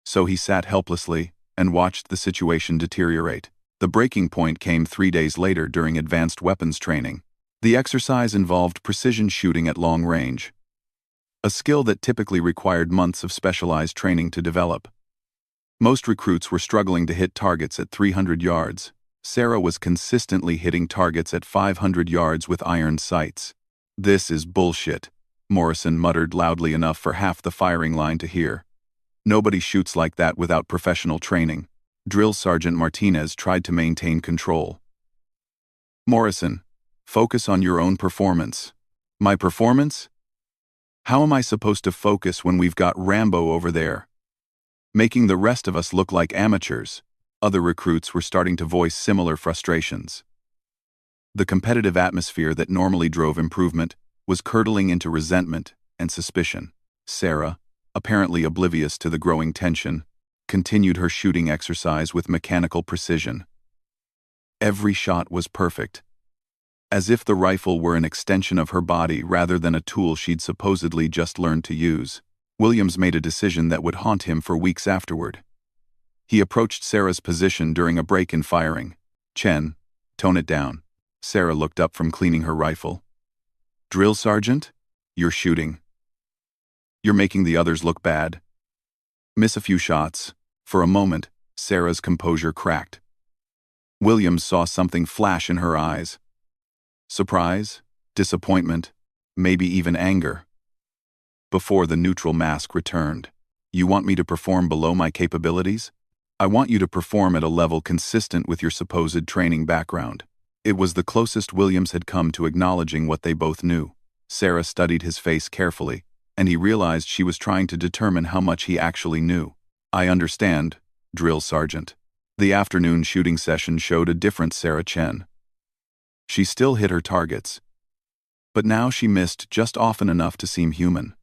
So he sat helplessly and watched the situation deteriorate. The breaking point came 3 days later during advanced weapons training. The exercise involved precision shooting at long range, a skill that typically required months of specialized training to develop. Most recruits were struggling to hit targets at 300 yards. Sarah was consistently hitting targets at 500 yards with iron sights. This is bullshit, Morrison muttered loudly enough for half the firing line to hear. Nobody shoots like that without professional training. Drill Sergeant Martinez tried to maintain control. Morrison, focus on your own performance. My performance? How am I supposed to focus when we've got Rambo over there, making the rest of us look like amateurs? Other recruits were starting to voice similar frustrations. The competitive atmosphere that normally drove improvement was curdling into resentment and suspicion. Sarah, apparently oblivious to the growing tension, continued her shooting exercise with mechanical precision. Every shot was perfect, as if the rifle were an extension of her body rather than a tool she'd supposedly just learned to use. Williams made a decision that would haunt him for weeks afterward. He approached Sarah's position during a break in firing. Chen, tone it down. Sarah looked up from cleaning her rifle. Drill sergeant? You're shooting. You're making the others look bad. Miss a few shots. For a moment, Sarah's composure cracked. Williams saw something flash in her eyes. Surprise, disappointment, maybe even anger. Before the neutral mask returned. You want me to perform below my capabilities? I want you to perform at a level consistent with your supposed training background. It was the closest Williams had come to acknowledging what they both knew. Sarah studied his face carefully, and he realized she was trying to determine how much he actually knew. I understand, drill sergeant. The afternoon shooting session showed a different Sarah Chen. She still hit her targets, but now she missed just often enough to seem human.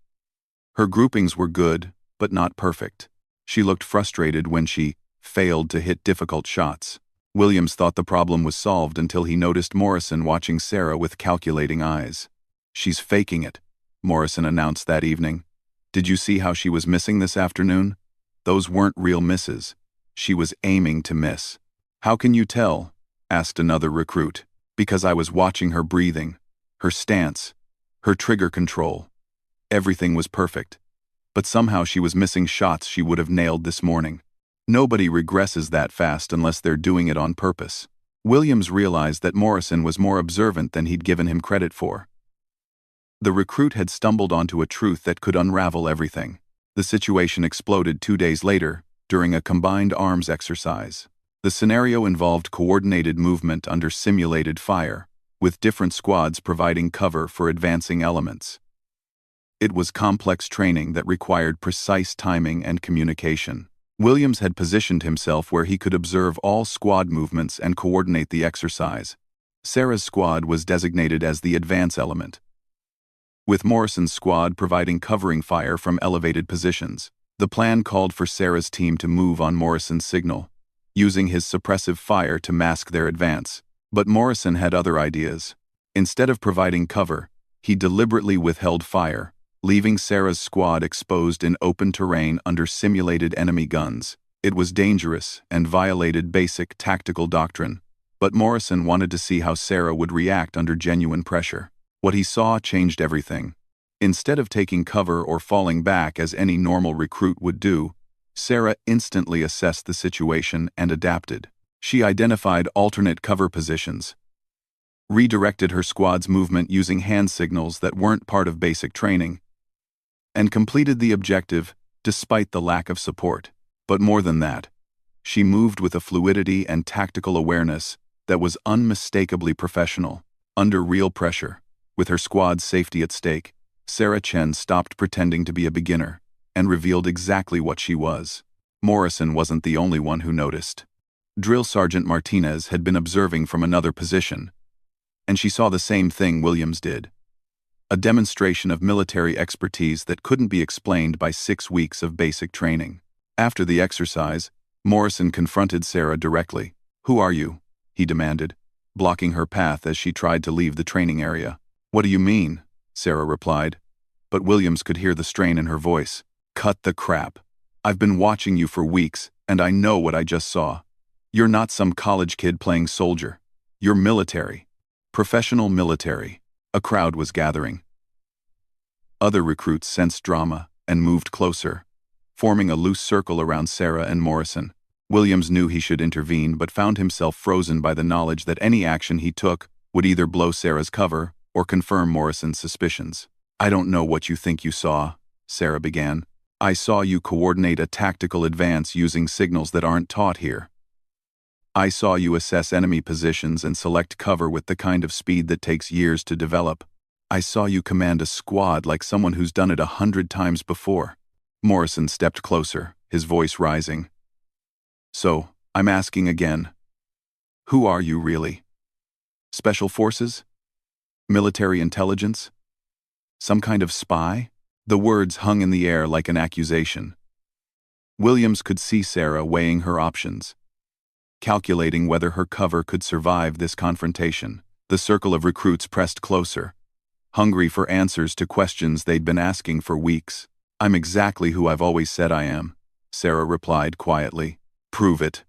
Her groupings were good, but not perfect. She looked frustrated when she failed to hit difficult shots. Williams thought the problem was solved until he noticed Morrison watching Sarah with calculating eyes. She's faking it, Morrison announced that evening. Did you see how she was missing this afternoon? Those weren't real misses. She was aiming to miss. How can you tell? Asked another recruit. Because I was watching her breathing, her stance, her trigger control. Everything was perfect. But somehow she was missing shots she would have nailed this morning. Nobody regresses that fast unless they're doing it on purpose. Williams realized that Morrison was more observant than he'd given him credit for. The recruit had stumbled onto a truth that could unravel everything. The situation exploded 2 days later, during a combined arms exercise. The scenario involved coordinated movement under simulated fire, with different squads providing cover for advancing elements. It was complex training that required precise timing and communication. Williams had positioned himself where he could observe all squad movements and coordinate the exercise. Sarah's squad was designated as the advance element, with Morrison's squad providing covering fire from elevated positions. The plan called for Sarah's team to move on Morrison's signal, using his suppressive fire to mask their advance. But Morrison had other ideas. Instead of providing cover, he deliberately withheld fire, leaving Sarah's squad exposed in open terrain under simulated enemy guns. It was dangerous and violated basic tactical doctrine, but Morrison wanted to see how Sarah would react under genuine pressure. What he saw changed everything. Instead of taking cover or falling back as any normal recruit would do, Sarah instantly assessed the situation and adapted. She identified alternate cover positions, redirected her squad's movement using hand signals that weren't part of basic training, and completed the objective despite the lack of support. But more than that, she moved with a fluidity and tactical awareness that was unmistakably professional. Under real pressure, with her squad's safety at stake, Sarah Chen stopped pretending to be a beginner and revealed exactly what she was. Morrison wasn't the only one who noticed. Drill Sergeant Martinez had been observing from another position, and she saw the same thing Williams did. A demonstration of military expertise that couldn't be explained by 6 weeks of basic training. After the exercise, Morrison confronted Sarah directly. "Who are you?" he demanded, blocking her path as she tried to leave the training area. "What do you mean?" Sarah replied, but Williams could hear the strain in her voice. "Cut the crap. I've been watching you for weeks, and I know what I just saw. You're not some college kid playing soldier. You're military. Professional military." A crowd was gathering. Other recruits sensed drama and moved closer, forming a loose circle around Sarah and Morrison. Williams knew he should intervene but found himself frozen by the knowledge that any action he took would either blow Sarah's cover or confirm Morrison's suspicions. "I don't know what you think you saw," Sarah began. "I saw you coordinate a tactical advance using signals that aren't taught here. I saw you assess enemy positions and select cover with the kind of speed that takes years to develop. I saw you command a squad like someone who's done it 100 times before." Morrison stepped closer, his voice rising. "So, I'm asking again. Who are you really? Special forces? Military intelligence? Some kind of spy?" The words hung in the air like an accusation. Williams could see Sarah weighing her options, calculating whether her cover could survive this confrontation. The circle of recruits pressed closer, hungry for answers to questions they'd been asking for weeks. "I'm exactly who I've always said I am," Sarah replied quietly. "Prove it,"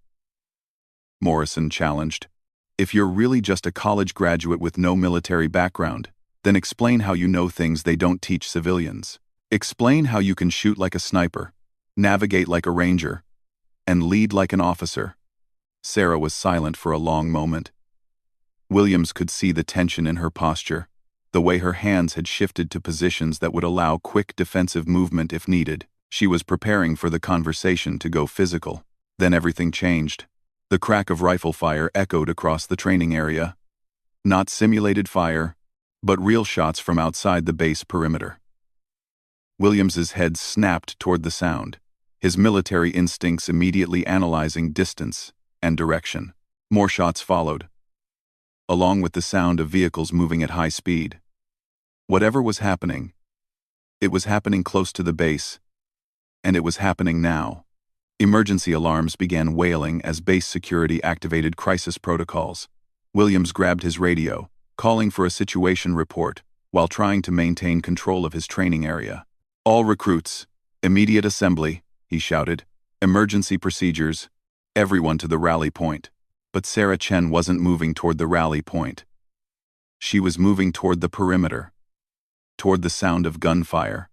Morrison challenged. If you're really just a college graduate with no military background, then explain how you know things they don't teach civilians. Explain how you can shoot like a sniper, navigate like a ranger, and lead like an officer. Sarah was silent for a long moment. Williams could see the tension in her posture, the way her hands had shifted to positions that would allow quick defensive movement if needed. She was preparing for the conversation to go physical. Then everything changed. The crack of rifle fire echoed across the training area. Not simulated fire, but real shots from outside the base perimeter. Williams's head snapped toward the sound, his military instincts immediately analyzing distance and direction. More shots followed, along with the sound of vehicles moving at high speed. Whatever was happening, it was happening close to the base, and it was happening now. Emergency alarms began wailing as base security activated crisis protocols. Williams grabbed his radio, calling for a situation report, while trying to maintain control of his training area. "All recruits, immediate assembly," he shouted. "Emergency procedures, everyone to the rally point." But Sarah Chen wasn't moving toward the rally point. She was moving toward the perimeter, toward the sound of gunfire,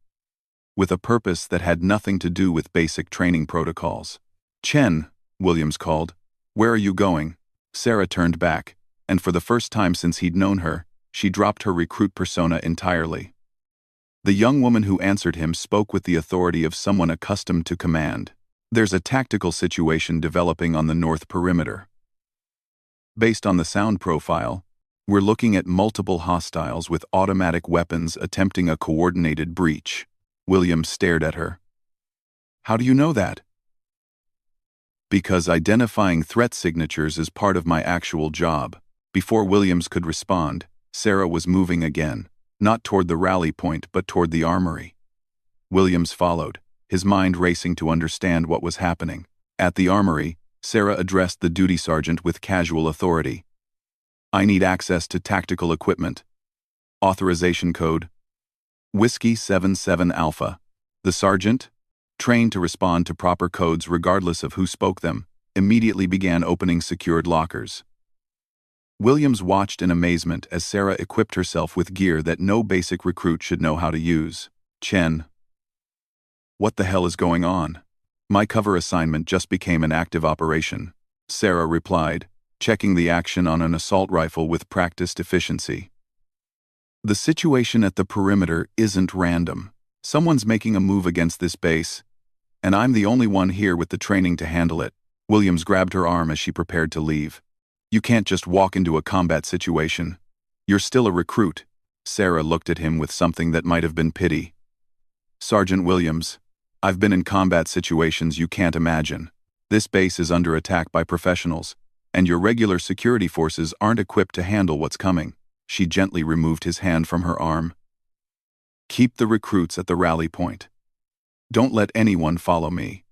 with a purpose that had nothing to do with basic training protocols. "Chen," Williams called, "where are you going?" Sarah turned back, and for the first time since he'd known her, she dropped her recruit persona entirely. The young woman who answered him spoke with the authority of someone accustomed to command. "There's a tactical situation developing on the north perimeter. Based on the sound profile, we're looking at multiple hostiles with automatic weapons attempting a coordinated breach." Williams stared at her. "How do you know that?" "Because identifying threat signatures is part of my actual job." Before Williams could respond, Sarah was moving again, not toward the rally point but toward the armory. Williams followed, his mind racing to understand what was happening. At the armory, Sarah addressed the duty sergeant with casual authority. "I need access to tactical equipment. Authorization code Whiskey 77 Alpha." The sergeant, trained to respond to proper codes regardless of who spoke them, immediately began opening secured lockers. Williams watched in amazement as Sarah equipped herself with gear that no basic recruit should know how to use. "Chen, what the hell is going on?" "My cover assignment just became an active operation," Sarah replied, checking the action on an assault rifle with practiced efficiency. "The situation at the perimeter isn't random. Someone's making a move against this base, and I'm the only one here with the training to handle it." Williams grabbed her arm as she prepared to leave. "You can't just walk into a combat situation. You're still a recruit." Sarah looked at him with something that might have been pity. "Sergeant Williams, I've been in combat situations you can't imagine. This base is under attack by professionals, and your regular security forces aren't equipped to handle what's coming." She gently removed his hand from her arm. "Keep the recruits at the rally point. Don't let anyone follow me.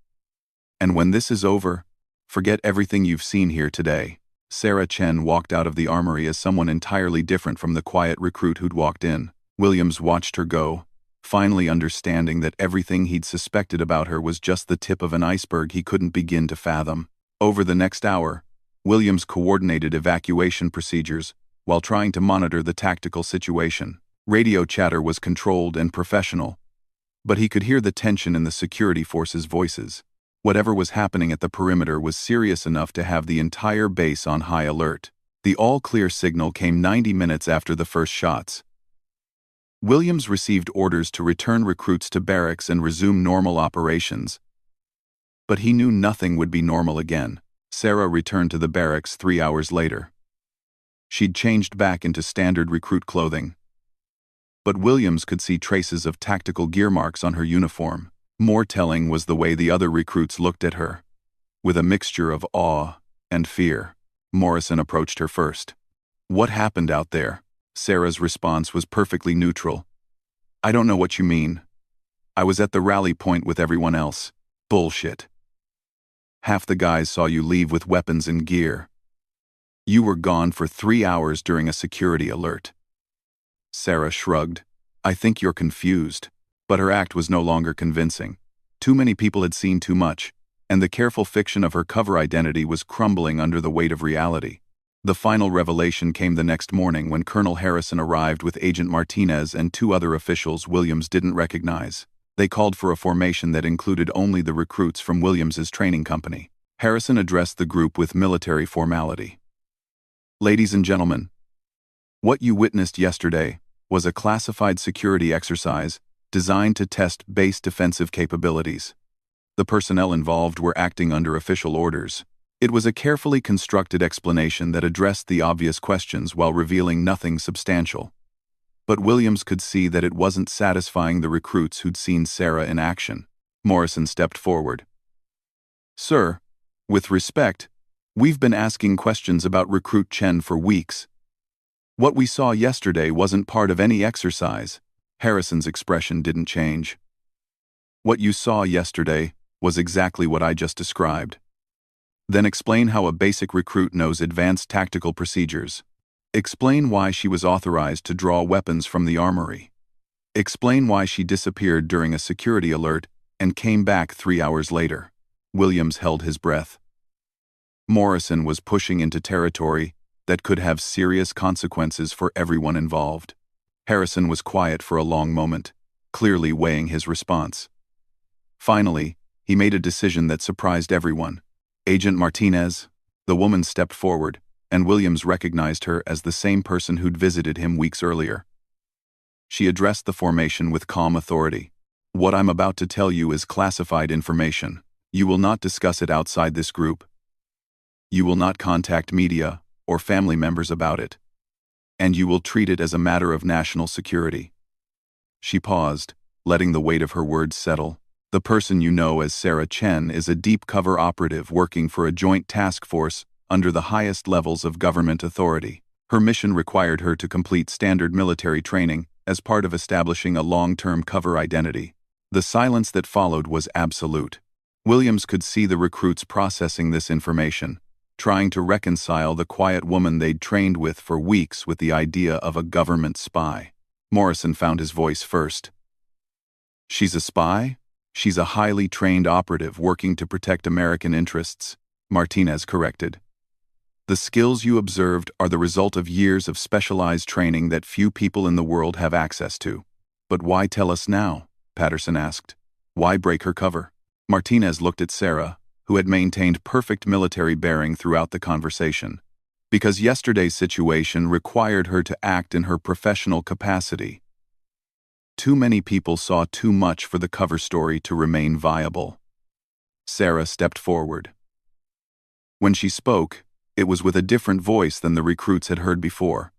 And when this is over, forget everything you've seen here today." Sarah Chen walked out of the armory as someone entirely different from the quiet recruit who'd walked in. Williams watched her go, finally understanding that everything he'd suspected about her was just the tip of an iceberg he couldn't begin to fathom. Over the next hour, Williams coordinated evacuation procedures while trying to monitor the tactical situation. Radio chatter was controlled and professional, but he could hear the tension in the security forces' voices. Whatever was happening at the perimeter was serious enough to have the entire base on high alert. The all-clear signal came 90 minutes after the first shots. Williams received orders to return recruits to barracks and resume normal operations. But he knew nothing would be normal again. Sarah returned to the barracks 3 hours later. She'd changed back into standard recruit clothing. But Williams could see traces of tactical gear marks on her uniform. More telling was the way the other recruits looked at her. With a mixture of awe and fear, Morrison approached her first. "What happened out there?" Sarah's response was perfectly neutral. "I don't know what you mean. I was at the rally point with everyone else." "Bullshit. Half the guys saw you leave with weapons and gear. You were gone for 3 hours during a security alert." Sarah shrugged. "I think you're confused." But her act was no longer convincing. Too many people had seen too much, and the careful fiction of her cover identity was crumbling under the weight of reality. The final revelation came the next morning when Colonel Harrison arrived with Agent Martinez and two other officials Williams didn't recognize. They called for a formation that included only the recruits from Williams's training company. Harrison addressed the group with military formality. "Ladies and gentlemen, what you witnessed yesterday was a classified security exercise designed to test base defensive capabilities. The personnel involved were acting under official orders. It was a carefully constructed explanation that addressed the obvious questions while revealing nothing substantial. But Williams could see that it wasn't satisfying the recruits who'd seen Sarah in action. Morrison stepped forward. "Sir, with respect, we've been asking questions about Recruit Chen for weeks. What we saw yesterday wasn't part of any exercise." Harrison's expression didn't change. "What you saw yesterday was exactly what I just described. Then explain how a basic recruit knows advanced tactical procedures. Explain why she was authorized to draw weapons from the armory. Explain why she disappeared during a security alert and came back 3 hours later." Williams held his breath. Morrison was pushing into territory that could have serious consequences for everyone involved. Harrison was quiet for a long moment, clearly weighing his response. Finally, he made a decision that surprised everyone. "Agent Martinez." The woman stepped forward, and Williams recognized her as the same person who'd visited him weeks earlier. She addressed the formation with calm authority. "What I'm about to tell you is classified information. You will not discuss it outside this group. You will not contact media or family members about it. And you will treat it as a matter of national security." She paused, letting the weight of her words settle. "The person you know as Sarah Chen is a deep-cover operative working for a joint task force under the highest levels of government authority. Her mission required her to complete standard military training as part of establishing a long-term cover identity." The silence that followed was absolute. Williams could see the recruits processing this information, trying to reconcile the quiet woman they'd trained with for weeks with the idea of a government spy. Morrison found his voice first. "She's a spy? She's a highly trained operative working to protect American interests," Martinez corrected. "The skills you observed are the result of years of specialized training that few people in the world have access to." "But why tell us now?" Patterson asked. "Why break her cover?" Martinez looked at Sarah, who had maintained perfect military bearing throughout the conversation. "Because yesterday's situation required her to act in her professional capacity. Too many people saw too much for the cover story to remain viable." Sarah stepped forward. When she spoke, it was with a different voice than the recruits had heard before.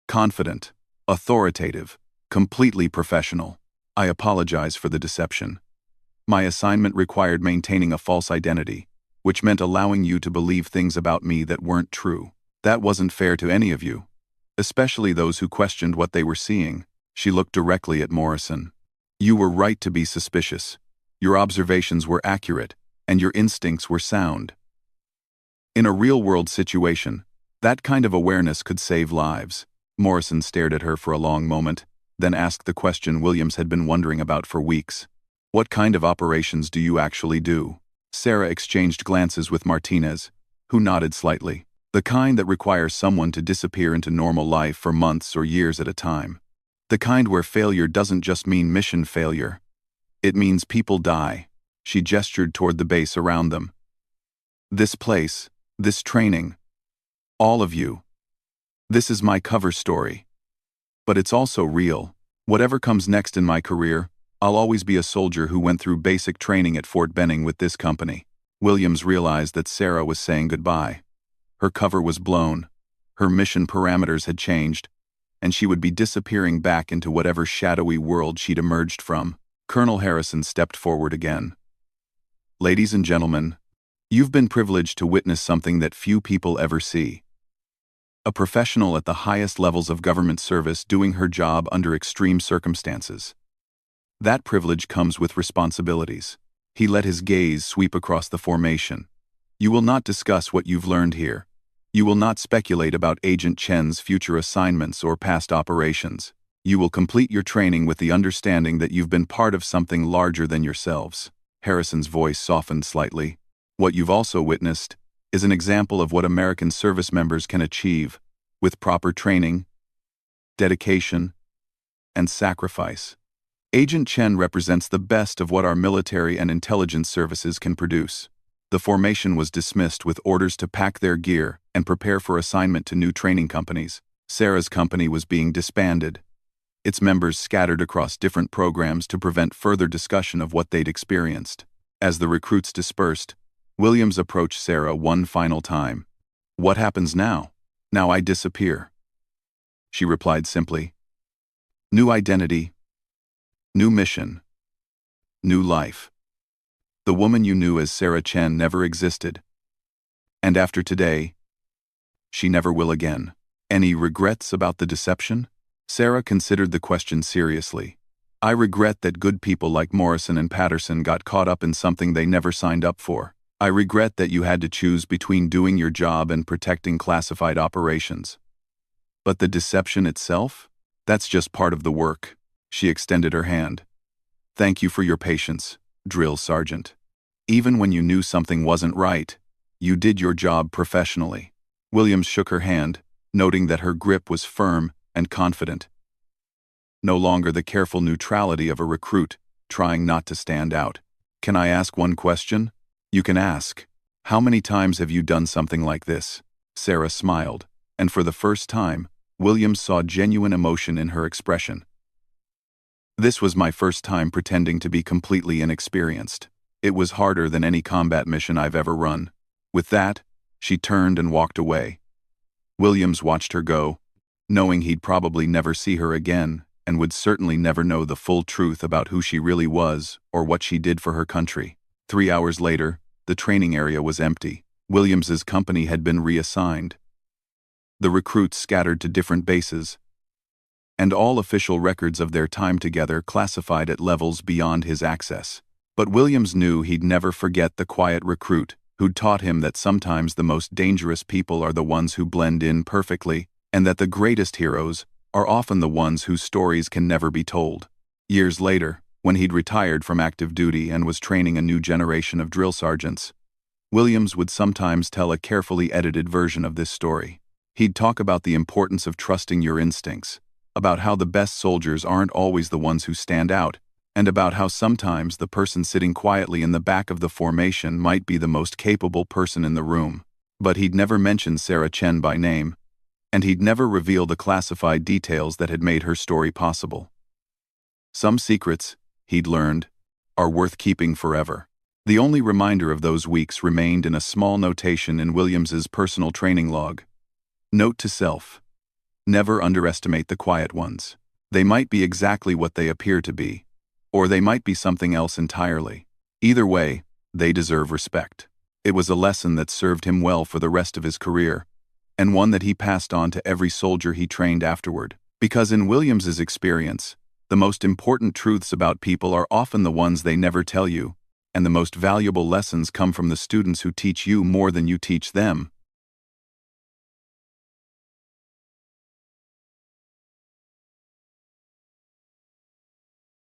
Confident, authoritative, completely professional. "I apologize for the deception. My assignment required maintaining a false identity, which meant allowing you to believe things about me that weren't true. That wasn't fair to any of you, especially those who questioned what they were seeing." She looked directly at Morrison. "You were right to be suspicious. Your observations were accurate, and your instincts were sound. In a real-world situation, that kind of awareness could save lives." Morrison stared at her for a long moment, then asked the question Williams had been wondering about for weeks. "What kind of operations do you actually do?" Sarah exchanged glances with Martinez, who nodded slightly. "The kind that requires someone to disappear into normal life for months or years at a time. The kind where failure doesn't just mean mission failure. It means people die." She gestured toward the base around them. "This place, this training, all of you. This is my cover story. But it's also real. Whatever comes next in my career, I'll always be a soldier who went through basic training at Fort Benning with this company." Williams realized that Sarah was saying goodbye. Her cover was blown, her mission parameters had changed, and she would be disappearing back into whatever shadowy world she'd emerged from. Colonel Harrison stepped forward again. "Ladies and gentlemen, you've been privileged to witness something that few people ever see. A professional at the highest levels of government service doing her job under extreme circumstances. That privilege comes with responsibilities." He let his gaze sweep across the formation. "You will not discuss what you've learned here. You will not speculate about Agent Chen's future assignments or past operations. You will complete your training with the understanding that you've been part of something larger than yourselves." Harrison's voice softened slightly. "What you've also witnessed is an example of what American service members can achieve with proper training, dedication, and sacrifice. Agent Chen represents the best of what our military and intelligence services can produce. The formation was dismissed with orders to pack their gear and prepare for assignment to new training companies. Sarah's company was being disbanded, its members scattered across different programs to prevent further discussion of what they'd experienced. As the recruits dispersed, Williams approached Sarah one final time. "What happens now? Now I disappear." She replied simply, "New identity, new mission, new life." The woman you knew as Sarah Chen never existed. And after today, she never will again. Any regrets about the deception? Sarah considered the question seriously. "I regret that good people like Morrison and Patterson got caught up in something they never signed up for. I regret that you had to choose between doing your job and protecting classified operations. But the deception itself? That's just part of the work." She extended her hand. "Thank you for your patience, drill sergeant. Even when you knew something wasn't right, you did your job professionally." Williams shook her hand, noting that her grip was firm and confident. No longer the careful neutrality of a recruit trying not to stand out. "Can I ask one question?" "You can ask. How many times have you done something like this?" Sarah smiled, and for the first time, Williams saw genuine emotion in her expression. "This was my first time pretending to be completely inexperienced. It was harder than any combat mission I've ever run." With that, she turned and walked away. Williams watched her go, knowing he'd probably never see her again and would certainly never know the full truth about who she really was or what she did for her country. 3 hours later, the training area was empty. Williams's company had been reassigned. The recruits scattered to different bases, and all official records of their time together classified at levels beyond his access. But Williams knew he'd never forget the quiet recruit who'd taught him that sometimes the most dangerous people are the ones who blend in perfectly, and that the greatest heroes are often the ones whose stories can never be told. Years later, when he'd retired from active duty and was training a new generation of drill sergeants, Williams would sometimes tell a carefully edited version of this story. He'd talk about the importance of trusting your instincts, about how the best soldiers aren't always the ones who stand out, and about how sometimes the person sitting quietly in the back of the formation might be the most capable person in the room. But he'd never mentioned Sarah Chen by name, and he'd never reveal the classified details that had made her story possible. Some secrets, he'd learned, are worth keeping forever. The only reminder of those weeks remained in a small notation in Williams's personal training log. Note to self: never underestimate the quiet ones. They might be exactly what they appear to be, or they might be something else entirely. Either way, they deserve respect. It was a lesson that served him well for the rest of his career, and one that he passed on to every soldier he trained afterward. Because in Williams's experience, the most important truths about people are often the ones they never tell you, and the most valuable lessons come from the students who teach you more than you teach them.